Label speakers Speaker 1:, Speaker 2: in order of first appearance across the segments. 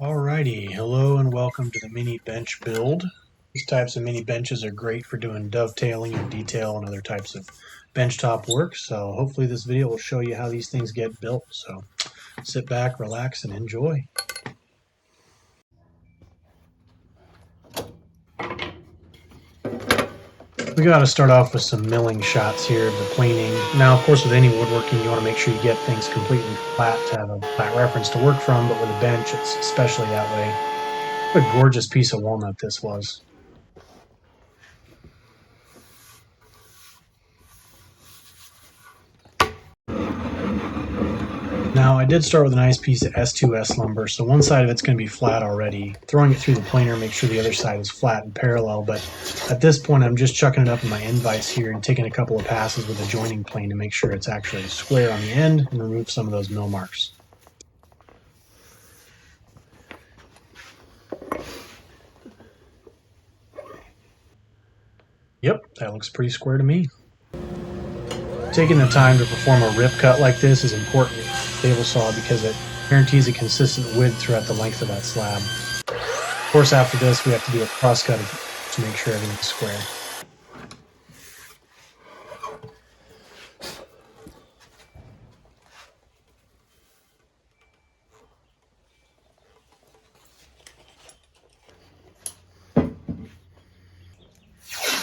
Speaker 1: Alrighty, hello and welcome to the mini bench build. These types of mini benches are great for doing dovetailing and detail and other types of benchtop work. So hopefully this video will show you how these things get built. So sit back, relax, and enjoy. We got to start off with some milling shots here of the planing. Now, of course, with any woodworking, you want to make sure you get things completely flat to have a flat reference to work from, but with a bench, it's especially that way. What a gorgeous piece of walnut this was. Now, I did start with a nice piece of S2S lumber, so one side of it's going to be flat already. Throwing it through the planer, make sure the other side is flat and parallel, but at this point I'm just chucking it up in my end vise here and taking a couple of passes with a joining plane to make sure it's actually square on the end and remove some of those mill marks. Yep, that looks pretty square to me. Taking the time to perform a rip cut like this is important with a table saw because it guarantees a consistent width throughout the length of that slab. Of course, after this, we have to do a cross cut to make sure everything's square.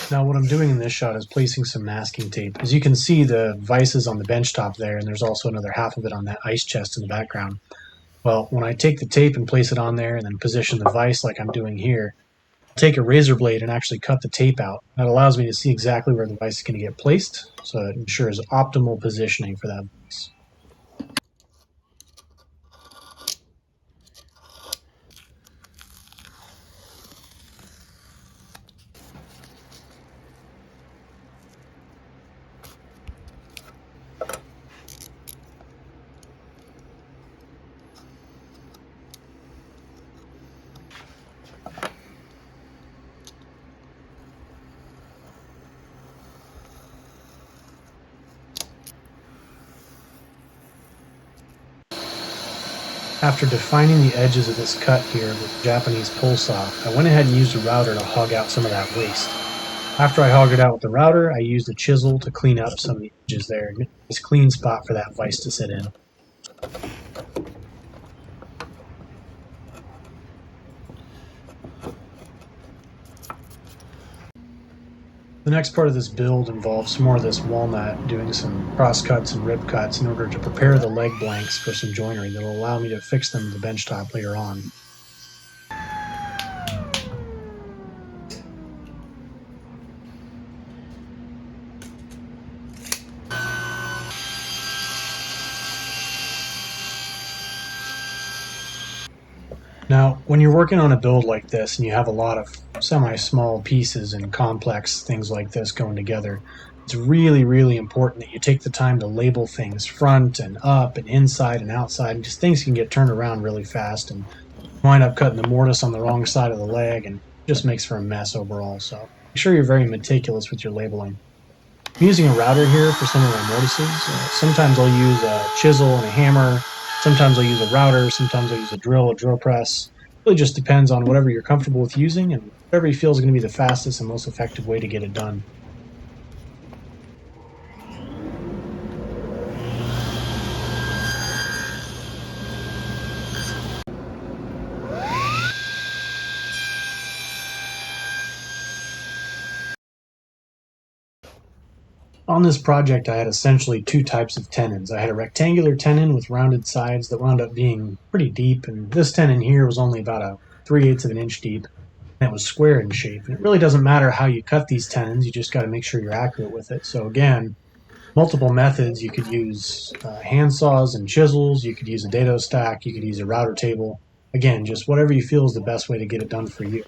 Speaker 1: Now what I'm doing in this shot is placing some masking tape. As you can see, the vise is on the bench top there, and there's also another half of it on that ice chest in the background. Well, when I take the tape and place it on there and then position the vise like I'm doing here, I'll take a razor blade and actually cut the tape out. That allows me to see exactly where the vise is going to get placed, so it ensures optimal positioning for that vise. After defining the edges of this cut here with a Japanese pull saw, I went ahead and used a router to hog out some of that waste. After I hogged it out with the router, I used a chisel to clean up some of the edges there. Nice clean spot for that vise to sit in. The next part of this build involves more of this walnut, doing some cross cuts and rib cuts in order to prepare the leg blanks for some joinery that will allow me to fix them to the bench top later on. Now, when you're working on a build like this and you have a lot of semi-small pieces and complex things like this going together, it's really, really important that you take the time to label things front and up and inside and outside. And just things can get turned around really fast and wind up cutting the mortise on the wrong side of the leg and just makes for a mess overall. So make sure you're very meticulous with your labeling. I'm using a router here for some of my mortises. Sometimes I'll use a chisel and a hammer. Sometimes I'll use a router. Sometimes I'll use a drill press. It really just depends on whatever you're comfortable with using and whatever you feel is going to be the fastest and most effective way to get it done. On this project, I had essentially two types of tenons. I had a rectangular tenon with rounded sides that wound up being pretty deep, and this tenon here was only about a 3/8 of an inch deep, and it was square in shape. And it really doesn't matter how you cut these tenons, you just got to make sure you're accurate with it. So again, multiple methods. You could use hand saws and chisels, you could use a dado stack, you could use a router table. Again, just whatever you feel is the best way to get it done for you.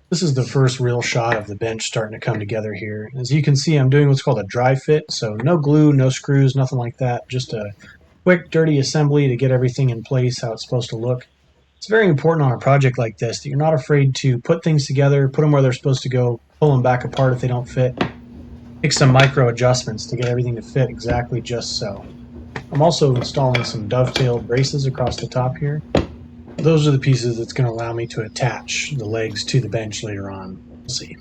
Speaker 1: This is the first real shot of the bench starting to come together here. As you can see, I'm doing what's called a dry fit, so no glue, no screws, nothing like that. Just a quick, dirty assembly to get everything in place how it's supposed to look. It's very important on a project like this that you're not afraid to put things together, put them where they're supposed to go, pull them back apart if they don't fit, make some micro adjustments to get everything to fit exactly just so. I'm also installing some dovetail braces across the top here. Those are the pieces that's going to allow me to attach the legs to the bench later on. We'll see.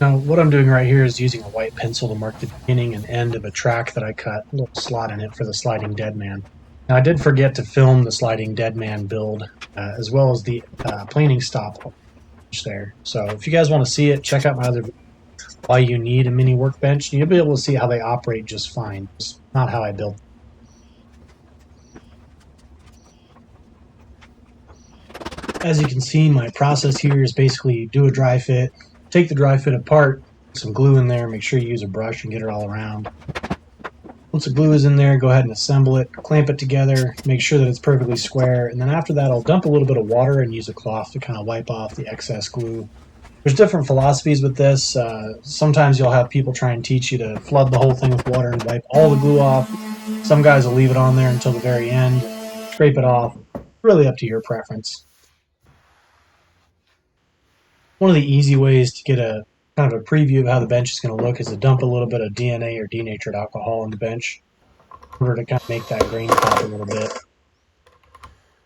Speaker 1: Now, what I'm doing right here is using a white pencil to mark the beginning and end of a track that I cut, a little slot in it for the sliding dead man. Now, I did forget to film the sliding dead man build, as well as the planing stop there. So if you guys want to see it, check out my other video, Why You Need a Mini Workbench. You'll be able to see how they operate just fine. It's not how I built. As you can see, my process here is basically do a dry fit, take the dry fit apart, put some glue in there, make sure you use a brush and get it all around. Once the glue is in there, go ahead and assemble it, clamp it together, make sure that it's perfectly square, and then after that I'll dump a little bit of water and use a cloth to kind of wipe off the excess glue. There's different philosophies with this. Sometimes you'll have people try and teach you to flood the whole thing with water and wipe all the glue off. Some guys will leave it on there until the very end, scrape it off. Really up to your preference. One of the easy ways to get a kind of a preview of how the bench is going to look is to dump a little bit of DNA or denatured alcohol in the bench in order to kind of make that grain pop a little bit.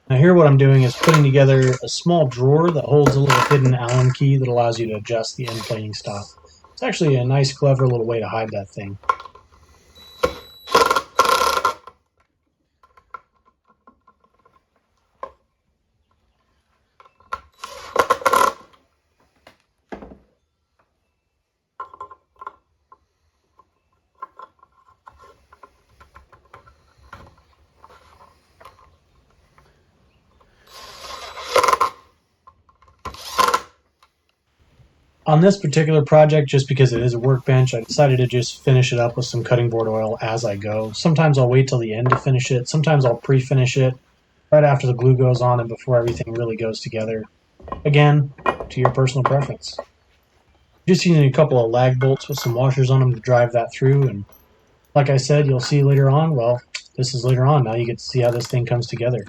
Speaker 1: Now here what I'm doing is putting together a small drawer that holds a little hidden Allen key that allows you to adjust the end planing stop. It's actually a nice, clever little way to hide that thing. On this particular project, just because it is a workbench, I decided to just finish it up with some cutting board oil as I go. Sometimes I'll wait till the end to finish it. Sometimes I'll pre-finish it right after the glue goes on and before everything really goes together. Again, to your personal preference. Just using a couple of lag bolts with some washers on them to drive that through, and like I said, you'll see later on, well, this is later on. Now you get to see how this thing comes together.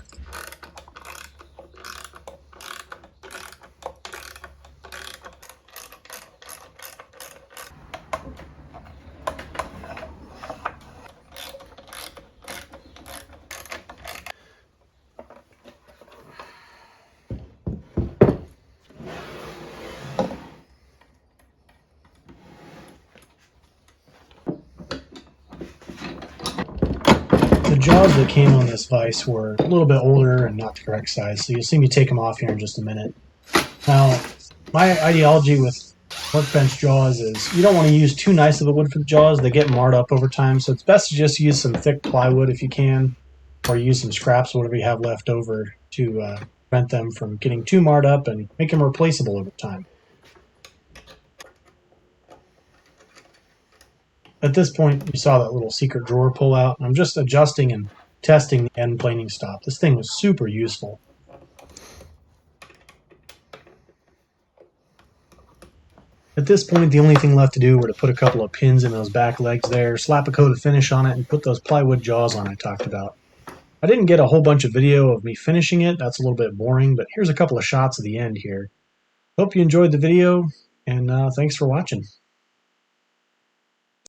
Speaker 1: jaws that came on this vise were a little bit older and not the correct size, so you'll see me take them off here in just a minute. Now, my ideology with workbench jaws is you don't want to use too nice of a wood for the jaws. They get marred up over time, so it's best to just use some thick plywood if you can, or use some scraps, whatever you have left over, to prevent them from getting too marred up and make them replaceable over time. At this point, you saw that little secret drawer pull out. I'm just adjusting and testing the end planing stop. This thing was super useful. At this point, the only thing left to do were to put a couple of pins in those back legs there, slap a coat of finish on it, and put those plywood jaws on I talked about. I didn't get a whole bunch of video of me finishing it. That's a little bit boring, but here's a couple of shots of the end here. Hope you enjoyed the video, and thanks for watching.